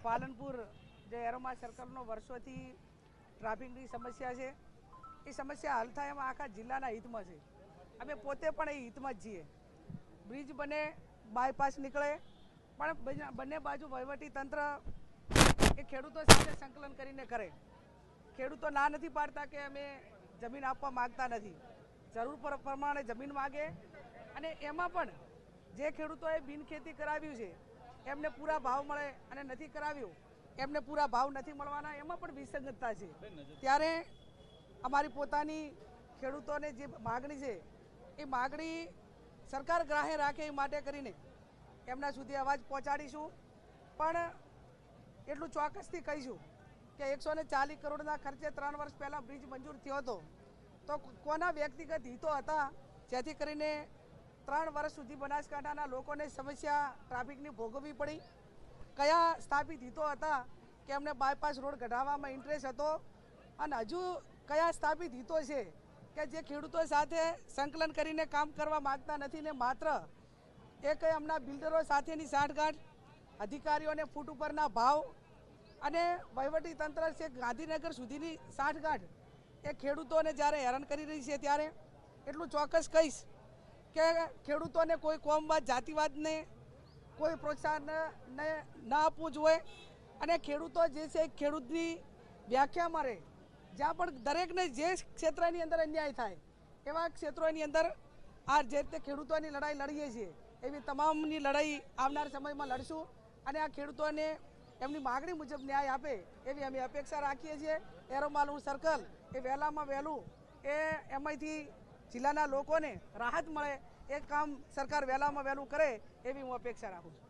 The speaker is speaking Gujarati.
પાલનપુર જે એરોમા સર્કલનો વર્ષોથી ટ્રાફિકની સમસ્યા છે એ સમસ્યા હલ થાય એમાં આખા જિલ્લાના હિતમાં છે। અમે પોતે પણ એ હિતમાં જ છીએ। બ્રિજ બને, બાયપાસ નીકળે, પણ બંને બાજુ વહીવટી તંત્ર એ ખેડૂતો સાથે સંકલન કરીને કરે। ખેડૂતો ના નથી પાડતા કે અમે જમીન આપવા માગતા નથી, જરૂર પ્રમાણે જમીન માગે અને એમાં પણ જે ખેડૂતોએ બિનખેતી કરાવ્યું છે એમને પૂરા ભાવ મળે અને નથી કરાવ્યું એમને પૂરા ભાવ નથી મળવાના, એમાં પણ વિસંગતતા છે। ત્યારે અમારી પોતાની ખેડૂતોને જે માગણી છે એ માગણી સરકાર ગ્રાહ્ય રાખે એ માટે કરીને એમના સુધી અવાજ પહોંચાડીશું। પણ એટલું ચોક્કસથી કહીશું કે 140 કરોડના ખર્ચે 3 વર્ષ પહેલાં બ્રિજ મંજૂર થયો હતો, તો કોના વ્યક્તિગત હિતો હતા જેથી કરીને 3 વર્ષ સુધી બનાસકાંઠાના લોકોને સમસ્યા ટ્રાફિકની ભોગવવી પડી? કયા સ્થાપિત હિતો હતા કે એમને બાયપાસ રોડ કઢાવવામાં ઇન્ટરેસ્ટ હતો? અને હજુ કયા સ્થાપિત હિતો છે કે જે ખેડૂતો સાથે સંકલન કરીને કામ કરવા માગતા નથી ને માત્ર એક એમના બિલ્ડરો સાથેની સાંઠગાંઠ, અધિકારીઓને ફૂટ ઉપરના ભાવ અને વહીવટી તંત્ર છે ગાંધીનગર સુધીની સાંઠગાંઠ એ ખેડૂતોને જ્યારે હેરાન કરી રહી છે ત્યારે એટલું ચોક્કસ કહીશ કે ખેડૂતોને કોઈ કોમવાદ, જાતિવાદને કોઈ પ્રોત્સાહન ના આપવું જોઈએ અને ખેડૂતો જે છે ખેડૂતની વ્યાખ્યામાં રહે, જ્યાં પણ દરેકને જે ક્ષેત્રની અંદર અન્યાય થાય એવા ક્ષેત્રોની અંદર આ જે રીતે ખેડૂતોની લડાઈ લડીએ છીએ એવી તમામની લડાઈ આવનાર સમયમાં લડશું અને આ ખેડૂતોને એમની માગણી મુજબ ન્યાય આપે એવી અમે અપેક્ષા રાખીએ છીએ। એરોમાનું સર્કલ એ વહેલામાં વહેલું એમાંથી જિલ્લાના લોકોને રાહત મળે એ કામ સરકાર વહેલામાં વહેલું કરે એવી હું અપેક્ષા રાખું છું।